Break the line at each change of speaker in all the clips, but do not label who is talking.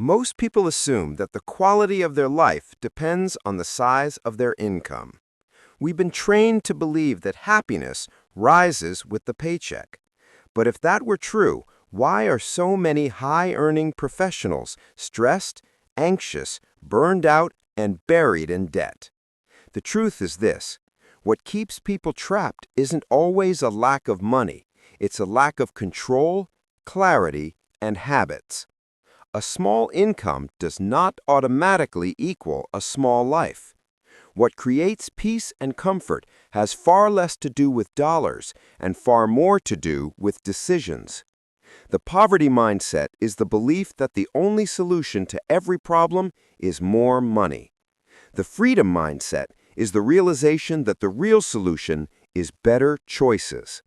Most people assume that the quality of their life depends on the size of their income. We've been trained to believe that happiness rises with the paycheck. But if that were true, why are so many high-earning professionals stressed, anxious, burned out, and buried in debt? The truth is this: what keeps people trapped isn't always a lack of money. It's a lack of control, clarity, and habits. A small income does not automatically equal a small life. What creates peace and comfort has far less to do with dollars and far more to do with decisions. The poverty mindset is the belief that the only solution to every problem is more money. The freedom mindset is the realization that the real solution is better choices.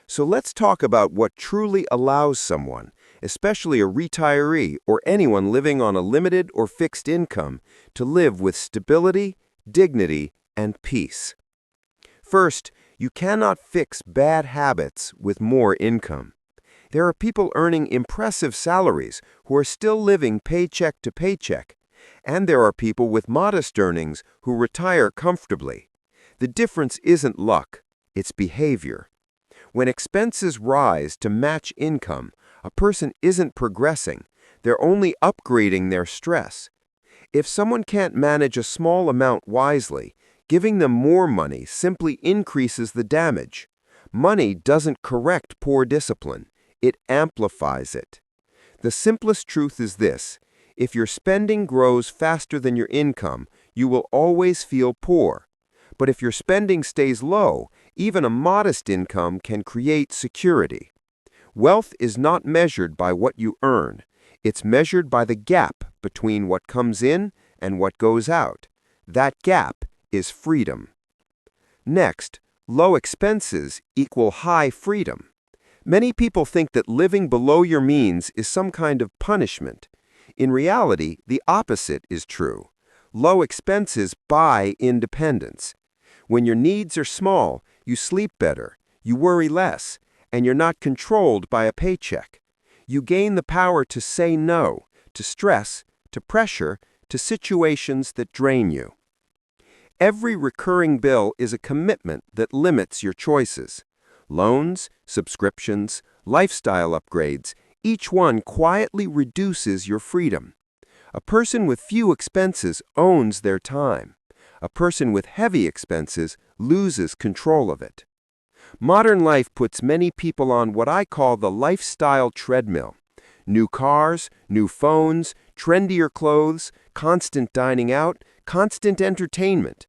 So let's talk about what truly allows someone, especially a retiree or anyone living on a limited or fixed income, to live with stability, dignity, and peace. First, you cannot fix bad habits with more income. There are people earning impressive salaries who are still living paycheck to paycheck, and there are people with modest earnings who retire comfortably. The difference isn't luck, it's behavior. When expenses rise to match income, a person isn't progressing, they're only upgrading their stress. If someone can't manage a small amount wisely, giving them more money simply increases the damage. Money doesn't correct poor discipline, it amplifies it. The simplest truth is this: if your spending grows faster than your income, you will always feel poor. But if your spending stays low, even a modest income can create security. Wealth is not measured by what you earn. It's measured by the gap between what comes in and what goes out. That gap is freedom. Next, low expenses equal high freedom. Many people think that living below your means is some kind of punishment. In reality, the opposite is true. Low expenses buy independence. When your needs are small, you sleep better, you worry less, and you're not controlled by a paycheck. You gain the power to say no, to stress, to pressure, to situations that drain you. Every recurring bill is a commitment that limits your choices. Loans, subscriptions, lifestyle upgrades, each one quietly reduces your freedom. A person with few expenses owns their time. A person with heavy expenses loses control of it. Modern life puts many people on what I call the lifestyle treadmill. New cars, new phones, trendier clothes, constant dining out, constant entertainment.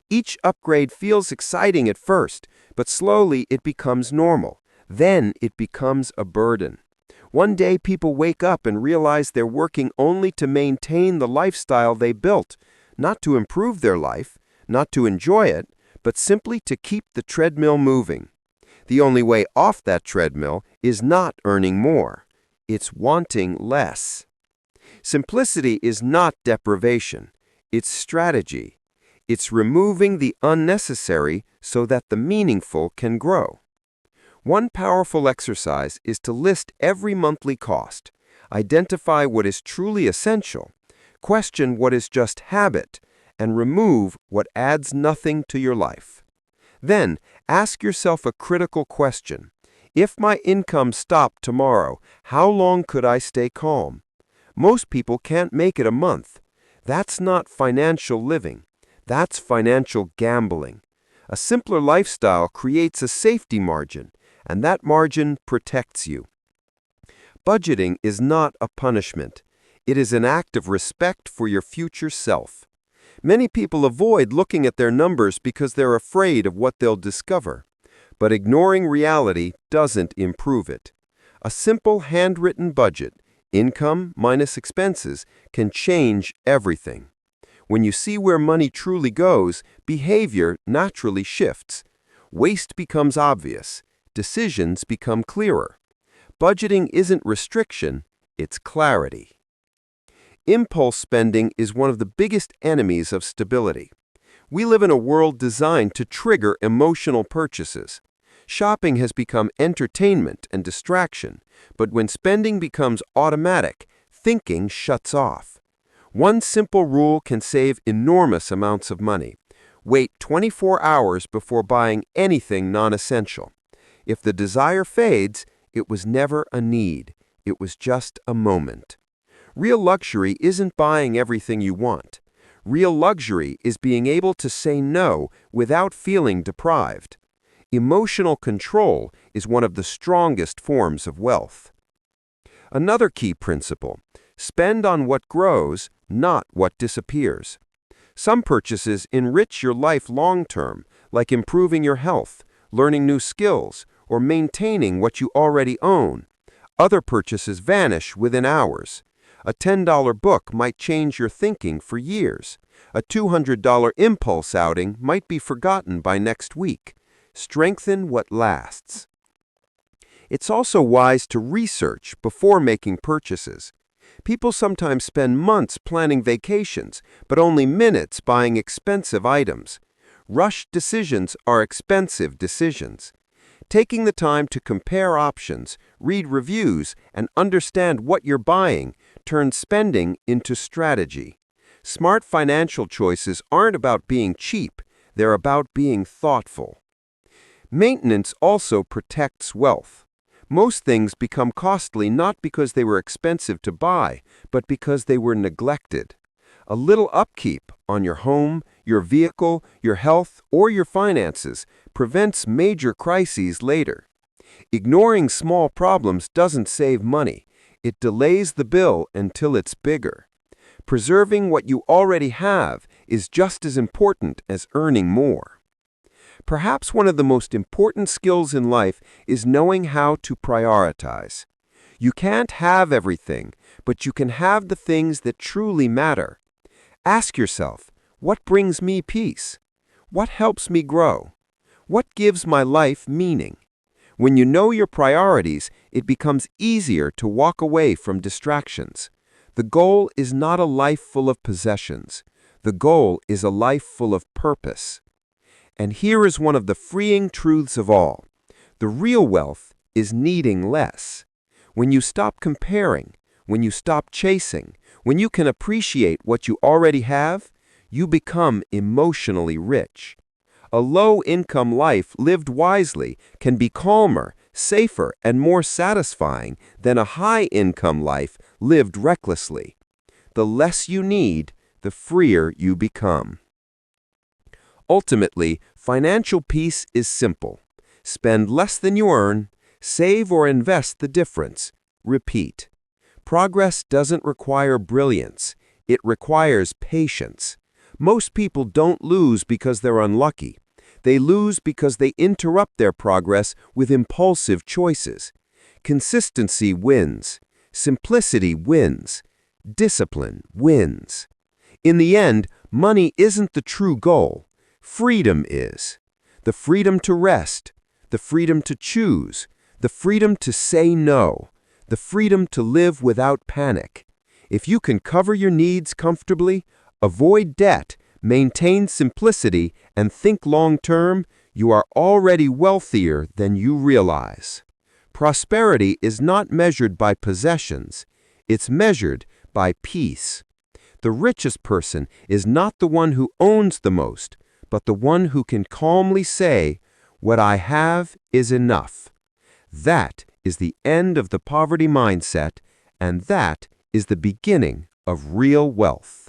Each upgrade feels exciting at first, but slowly it becomes normal. Then it becomes a burden. One day people wake up and realize they're working only to maintain the lifestyle they built, not to improve their life, not to enjoy it, but simply to keep the treadmill moving. The only way off that treadmill is not earning more. It's wanting less. Simplicity is not deprivation. It's strategy. It's removing the unnecessary so that the meaningful can grow. One powerful exercise is to list every monthly cost, identify what is truly essential, question what is just habit, and remove what adds nothing to your life. Then, ask yourself a critical question. If my income stopped tomorrow, how long could I stay calm? Most people can't make it a month. That's not financial living. That's financial gambling. A simpler lifestyle creates a safety margin, and that margin protects you. Budgeting is not a punishment. It is an act of respect for your future self. Many people avoid looking at their numbers because they're afraid of what they'll discover. But ignoring reality doesn't improve it. A simple handwritten budget, income minus expenses, can change everything. When you see where money truly goes, behavior naturally shifts. Waste becomes obvious. Decisions become clearer. Budgeting isn't restriction, it's clarity. Impulse spending is one of the biggest enemies of stability. We live in a world designed to trigger emotional purchases. Shopping has become entertainment and distraction, but when spending becomes automatic, thinking shuts off. One simple rule can save enormous amounts of money. Wait 24 hours before buying anything non-essential. If the desire fades, it was never a need. It was just a moment. Real luxury isn't buying everything you want. Real luxury is being able to say no without feeling deprived. Emotional control is one of the strongest forms of wealth. Another key principle: spend on what grows, not what disappears. Some purchases enrich your life long-term, like improving your health, learning new skills, or maintaining what you already own. Other purchases vanish within hours. A $10 book might change your thinking for years. A $200 impulse outing might be forgotten by next week. Strengthen what lasts. It's also wise to research before making purchases. People sometimes spend months planning vacations, but only minutes buying expensive items. Rushed decisions are expensive decisions. Taking the time to compare options, read reviews, and understand what you're buying turns spending into strategy. Smart financial choices aren't about being cheap, they're about being thoughtful. Maintenance also protects wealth. Most things become costly not because they were expensive to buy, but because they were neglected. A little upkeep on your home, your vehicle, your health, or your finances prevents major crises later. Ignoring small problems doesn't save money. It delays the bill until it's bigger. Preserving what you already have is just as important as earning more. Perhaps one of the most important skills in life is knowing how to prioritize. You can't have everything, but you can have the things that truly matter. Ask yourself, what brings me peace? What helps me grow? What gives my life meaning? When you know your priorities, it becomes easier to walk away from distractions. The goal is not a life full of possessions. The goal is a life full of purpose. And here is one of the freeing truths of all. The real wealth is needing less. When you stop comparing, when you stop chasing, when you can appreciate what you already have, you become emotionally rich. A low-income life lived wisely can be calmer, safer, and more satisfying than a high-income life lived recklessly. The less you need, the freer you become. Ultimately, financial peace is simple. Spend less than you earn, save or invest the difference. Repeat. Progress doesn't require brilliance. It requires patience. Most people don't lose because they're unlucky. They lose because they interrupt their progress with impulsive choices. Consistency wins. Simplicity wins. Discipline wins. In the end, money isn't the true goal. Freedom is. The freedom to rest, the freedom to choose, the freedom to say no, the freedom to live without panic. If you can cover your needs comfortably, avoid debt, maintain simplicity, and think long-term, you are already wealthier than you realize. Prosperity is not measured by possessions. It's measured by peace. The richest person is not the one who owns the most, but the one who can calmly say, "What I have is enough." That is the end of the poverty mindset, and that is the beginning of real wealth.